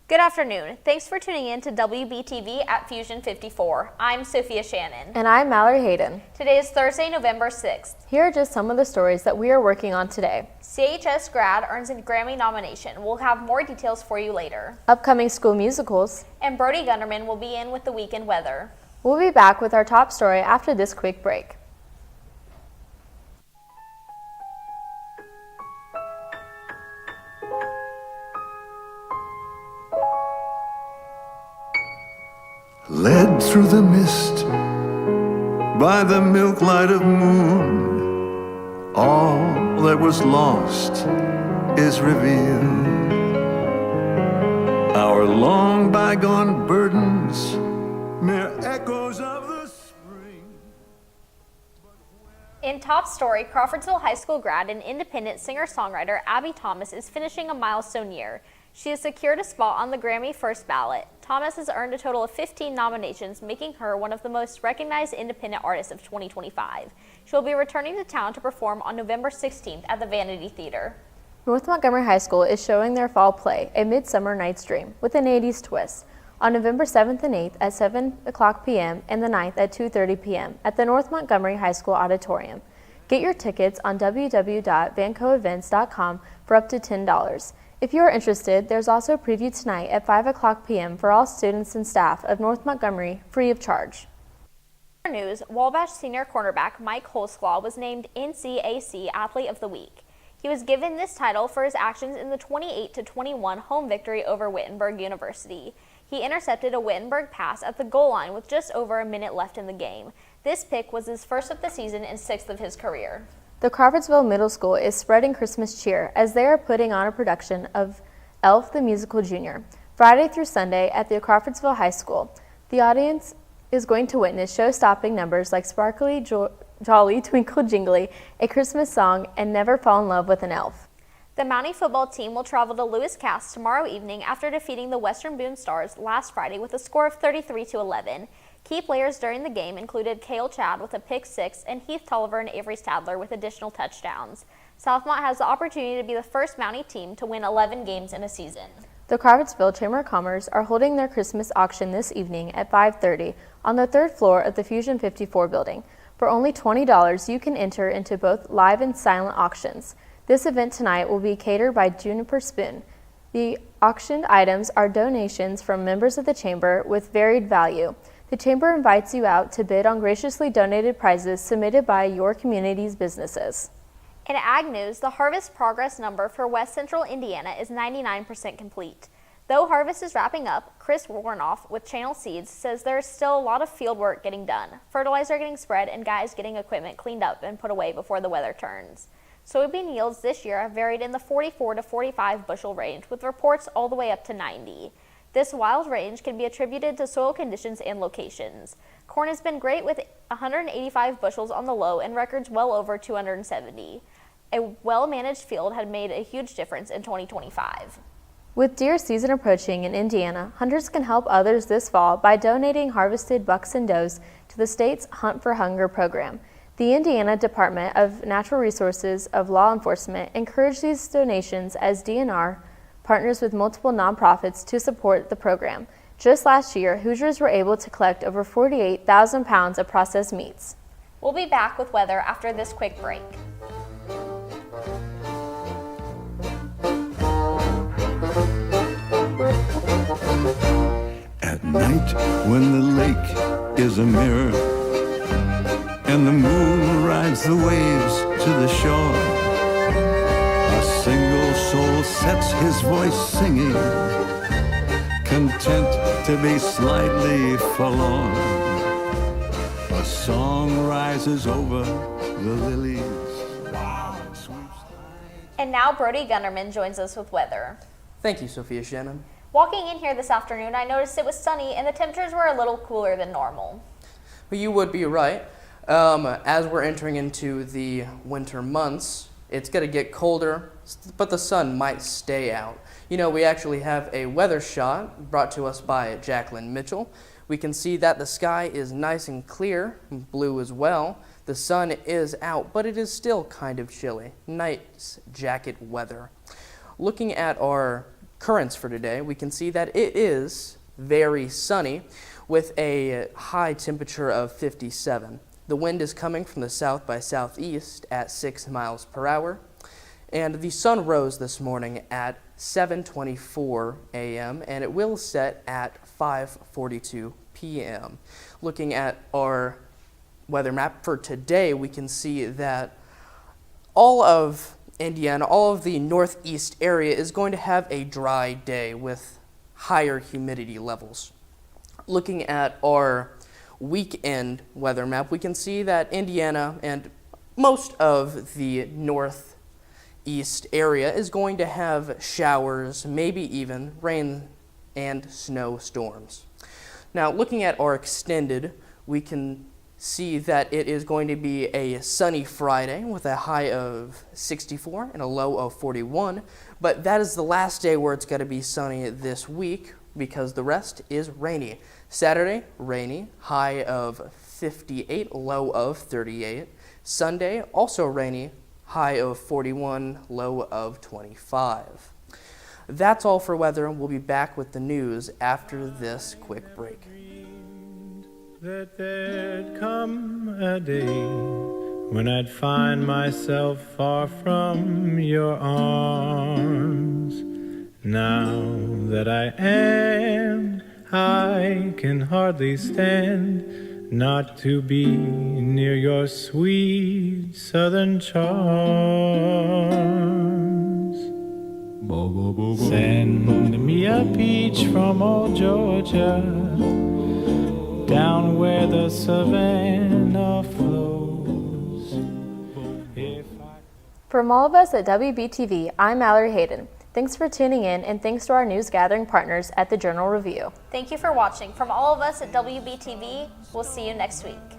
Good afternoon. Thanks for tuning in to WBTV at Fusion 54. I'm Sophia Shannon. And I'm Mallory Hayden. Today is Thursday, November 6th. Here are just some of the stories that we are working on today. CHS grad earns a Grammy nomination. We'll have more details for you later. Upcoming school musicals. And Brody Gunderman will be in with the weekend weather. We'll be back with our top story after this quick break. Led through the mist by the milk light of moon, all that was lost is revealed. Our long bygone burdens, mere echoes of the spring. In top story, Crawfordsville High School grad and independent singer-songwriter Abby Thomas is finishing a milestone year. She has secured a spot on the Grammy First Ballot. Thomas has earned a total of 15 nominations, making her one of the most recognized independent artists of 2025. She will be returning to town to perform on November 16th at the Vanity Theater. North Montgomery High School is showing their fall play, A Midsummer Night's Dream, with an 80s twist, on November 7th and 8th at 7 o'clock p.m. and the 9th at 2:30 p.m. at the North Montgomery High School Auditorium. Get your tickets on www.vancoevents.com for up to $10. If you are interested, there's also a preview tonight at 5 o'clock p.m. for all students and staff of North Montgomery, free of charge. In other news, Wabash senior cornerback Mike Holzclaw was named NCAC Athlete of the Week. He was given this title for his actions in the 28-21 home victory over Wittenberg University. He intercepted a Wittenberg pass at the goal line with just over a minute left in the game. This pick was his first of the season and sixth of his career. The Crawfordsville Middle School is spreading Christmas cheer as they are putting on a production of Elf the Musical Junior, Friday through Sunday at the Crawfordsville High School. The audience is going to witness show-stopping numbers like Sparkly Jolly Twinkle Jingly, A Christmas Song, and Never Fall in Love with an Elf. The Mountie football team will travel to Lewis Cass tomorrow evening after defeating the Western Boone Stars last Friday with a score of 33-11. Key players during the game included Cale Chad with a pick six and Heath Tolliver and Avery Stadler with additional touchdowns. Southmont has the opportunity to be the first Mountie team to win 11 games in a season. The Crawfordsville Chamber of Commerce are holding their Christmas auction this evening at 5:30 on the third floor of the Fusion 54 building. For only $20, you can enter into both live and silent auctions. This event tonight will be catered by Juniper Spoon. The auctioned items are donations from members of the Chamber with varied value. The Chamber invites you out to bid on graciously donated prizes submitted by your community's businesses. In Ag News, the harvest progress number for West Central Indiana is 99% complete. Though harvest is wrapping up, Chris Warnoff with Channel Seeds says there is still a lot of field work getting done, fertilizer getting spread, and guys getting equipment cleaned up and put away before the weather turns. Soybean yields this year have varied in the 44 to 45 bushel range, with reports all the way up to 90. This wild range can be attributed to soil conditions and locations. Corn has been great with 185 bushels on the low and records well over 270. A well-managed field had made a huge difference in 2025. With deer season approaching in Indiana, hunters can help others this fall by donating harvested bucks and does to the state's Hunt for Hunger program. The Indiana Department of Natural Resources of Law Enforcement encouraged these donations as DNR partners with multiple nonprofits to support the program. Just last year, Hoosiers were able to collect over 48,000 pounds of processed meats. We'll be back with weather after this quick break. At night when the lake is a mirror and the moon rides the waves to the shore, a single soul sets his voice singing, content to be slightly forlorn. A song rises over the lilies. And now Brody Gunderman joins us with weather. Thank you, Sophia Shannon. Walking in here this afternoon, I noticed it was sunny and the temperatures were a little cooler than normal. Well, you would be right. As we're entering into the winter months, it's going to get colder, but the sun might stay out. You know, we actually have a weather shot brought to us by Jacqueline Mitchell. We can see that the sky is nice and clear, blue as well. The sun is out, but it is still kind of chilly. Nice jacket weather. Looking at our currents for today, we can see that it is very sunny with a high temperature of 57. The wind is coming from the south by southeast at 6 miles per hour. And the sun rose this morning at 7:24 a.m. and it will set at 5:42 p.m. Looking at our weather map for today, we can see that all of Indiana, all of the northeast area is going to have a dry day with higher humidity levels. Looking at our weekend weather map, we can see that Indiana and most of the northeast area is going to have showers, maybe even rain and snowstorms. Now, looking at our extended, we can see that it is going to be a sunny Friday with a high of 64 and a low of 41, but that is the last day where it's going to be sunny this week because the rest is rainy. Saturday, rainy, high of 58, low of 38. Sunday, also rainy, high of 41, low of 25. That's all for weather. We'll be back with the news after this quick break. That there'd come a day when I'd find myself far from your arms. Now that I am, I can hardly stand not to be near your sweet southern charms. Send me a peach from old Georgia, down where the Savannah flows. From all of us at WBTV, I'm Mallory Hayden. Thanks for tuning in, and thanks to our news gathering partners at the Journal Review. Thank you for watching. From all of us at WBTV, we'll see you next week.